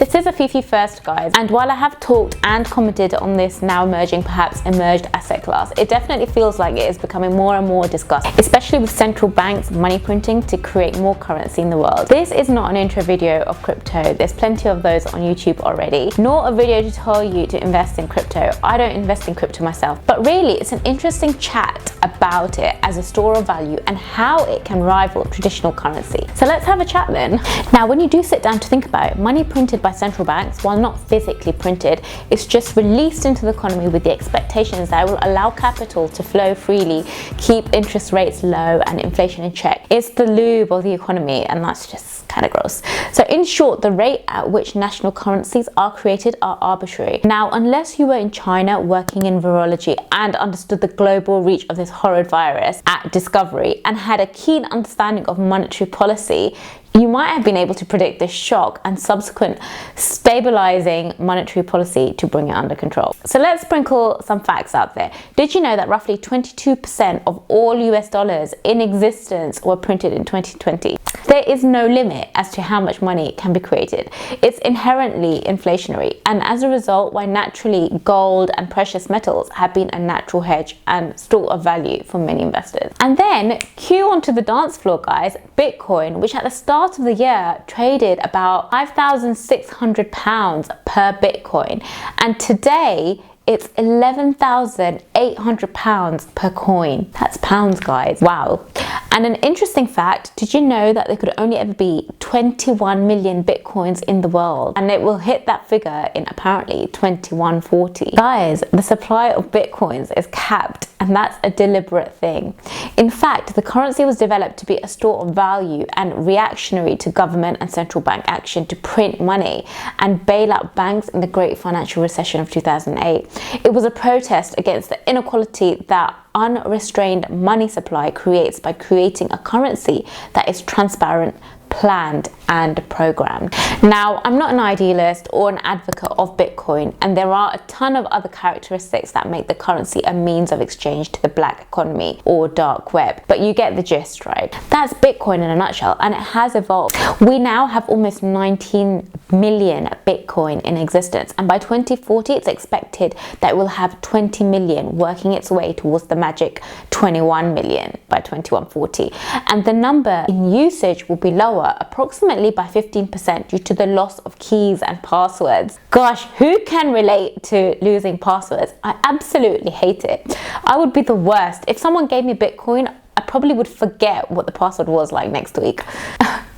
This is a Fifi first, guys, and while I have talked and commented on this now emerging, perhaps emerged asset class, it definitely feels like it is becoming more and more discussed, especially with central banks money printing to create more currency in the world. This is not an intro video of crypto. There's plenty of those on YouTube already, nor a video to tell you to invest in crypto. I don't invest in crypto myself, but really it's an interesting chat about it as a store of value and how it can rival traditional currency. So let's have a chat then. Now, when you do sit down to think about it, money printed by central banks, while not physically printed, is just released into the economy with the expectations that it will allow capital to flow freely, keep interest rates low and inflation in check. It's the lube of the economy, and that's just kind of gross. So in short, the rate at which national currencies are created are arbitrary. Now, unless you were in China working in virology and understood the global reach of this horrid virus at discovery and had a keen understanding of monetary policy, you might have been able to predict this shock and subsequent stabilizing monetary policy to bring it under control. So let's sprinkle some facts out there. Did you know that roughly 22% of all US dollars in existence were printed in 2020? There is no limit as to how much money can be created. It's inherently inflationary, and as a result, why naturally gold and precious metals have been a natural hedge and store of value for many investors. And then cue onto the dance floor, guys, Bitcoin, which at the start of the year traded about £5,600 per Bitcoin, and today it's £11,800 per coin. That's pounds, guys. Wow. And an interesting fact, did you know that there could only ever be 21 million Bitcoins in the world? And it will hit that figure in apparently 2140. Guys, the supply of Bitcoins is capped, and that's a deliberate thing. In fact, the currency was developed to be a store of value and reactionary to government and central bank action to print money and bail out banks in the great financial recession of 2008. It was a protest against the inequality that unrestrained money supply creates by creating a currency that is transparent, planned and programmed. Now, I'm not an idealist or an advocate of Bitcoin, and there are a ton of other characteristics that make the currency a means of exchange to the black economy or dark web, but you get the gist, right? That's Bitcoin in a nutshell, and it has evolved. We now have almost 19 million Bitcoin in existence, and by 2040 it's expected that it will have 20 million, working its way towards the magic 21 million by 2140, and the number in usage will be lower, approximately by 15%, due to the loss of keys and passwords. Gosh, who can relate to losing passwords? I absolutely hate it. I would be the worst. If someone gave me Bitcoin, I probably would forget what the password was like next week.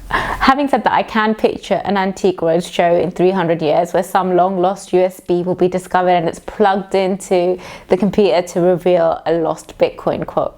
Having said that, I can picture an antique roadshow in 300 years where some long lost USB will be discovered and it's plugged into the computer to reveal a lost Bitcoin code.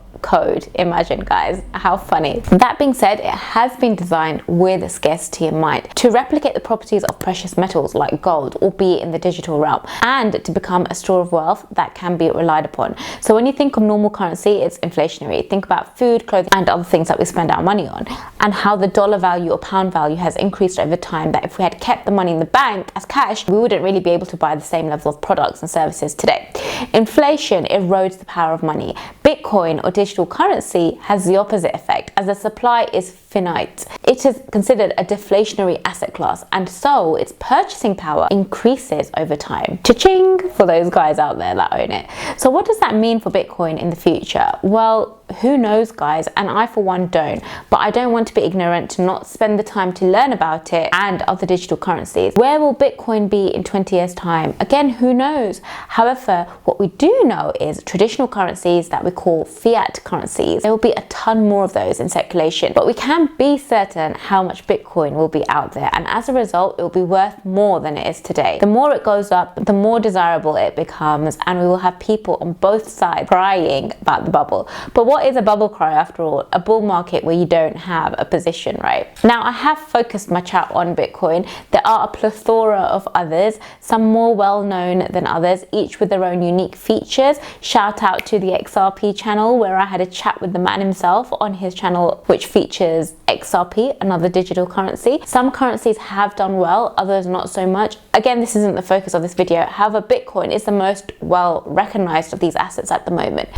Imagine, guys, how funny. That being said, it has been designed with scarcity in mind to replicate the properties of precious metals like gold, albeit in the digital realm, and to become a store of wealth that can be relied upon. So when you think of normal currency, it's inflationary. Think about food, clothing and other things that we spend our money on, and how the dollar value or pound value has increased over time, that if we had kept the money in the bank as cash, we wouldn't really be able to buy the same level of products and services today. Inflation erodes the power of money. Bitcoin or digital currency has the opposite effect, as the supply is finite. It is considered a deflationary asset class, and so its purchasing power increases over time. Cha-ching for those guys out there that own it. So what does that mean for Bitcoin in the future? Well, who knows, guys, and I for one don't, but I don't want to be ignorant to not spend the time to learn about it and other digital currencies. Where will Bitcoin be in 20 years time? Again, who knows? However, what we do know is traditional currencies that we call fiat currencies, there will be a ton more of those in circulation, but we can be certain how much Bitcoin will be out there, and as a result it will be worth more than it is today. The more it goes up, the more desirable it becomes, and we will have people on both sides crying about the bubble. But what is a bubble cry after all? A bull market where you don't have a position, right? Now, I have focused my chat on Bitcoin. There are a plethora of others, some more well known than others, each with their own unique features. Shout out to the XRP channel, where I had a chat with the man himself on his channel, which features XRP, another digital currency. Some currencies have done well, others not so much. Again, this isn't the focus of this video. However, Bitcoin is the most well recognized of these assets at the moment.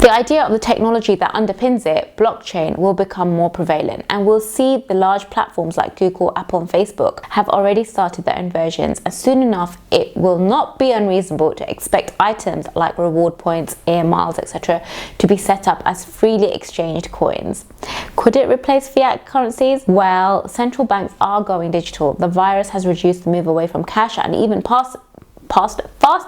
The idea of the technology that underpins it, blockchain, will become more prevalent, and we'll see the large platforms like Google, Apple and Facebook have already started their own versions, and soon enough it will not be unreasonable to expect items like reward points, air miles, etc. to be set up as freely exchanged coins. Could it replace fiat currencies? Well, central banks are going digital. The virus has reduced the move away from cash and even faster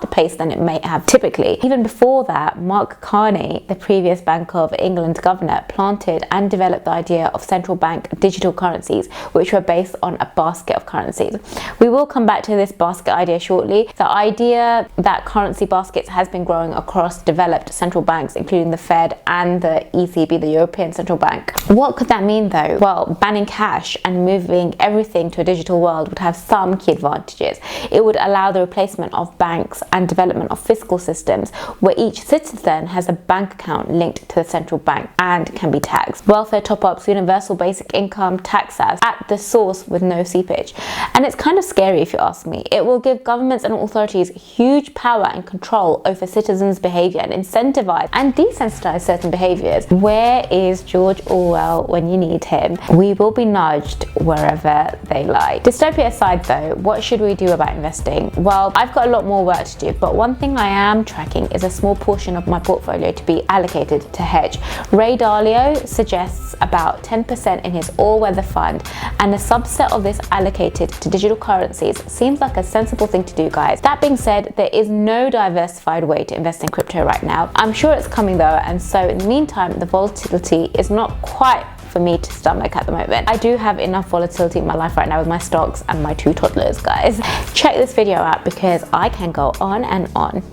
pace than it may have typically. Even before that, Mark Carney, the previous Bank of England governor, planted and developed the idea of central bank digital currencies, which were based on a basket of currencies. We will come back to this basket idea shortly. The idea that currency baskets has been growing across developed central banks, including the Fed and the ECB, the European Central Bank. What could that mean though? Well, banning cash and moving everything to a digital world would have some key advantages. It would allow the replacement of banks and development of fiscal systems where each citizen has a bank account linked to the central bank and can be taxed. Welfare top-ups, universal basic income, taxes at the source with no seepage. And it's kind of scary if you ask me. It will give governments and authorities huge power and control over citizens' behaviour and incentivize and desensitize certain behaviours. Where is George Orwell when you need him? We will be nudged wherever they lie. Dystopia aside though, what should we do about investing? Well, I've got a lot more work to do, but one thing I am tracking is a small portion of my portfolio to be allocated to hedge. Ray Dalio suggests about 10% in his all-weather fund, and a subset of this allocated to digital currencies seems like a sensible thing to do, guys. That being said, there is no diversified way to invest in crypto right now. I'm sure it's coming though, and so in the meantime, the volatility is not quite for me to stomach at the moment. I do have enough volatility in my life right now with my stocks and my 2 toddlers, guys. Check this video out because I can go on and on.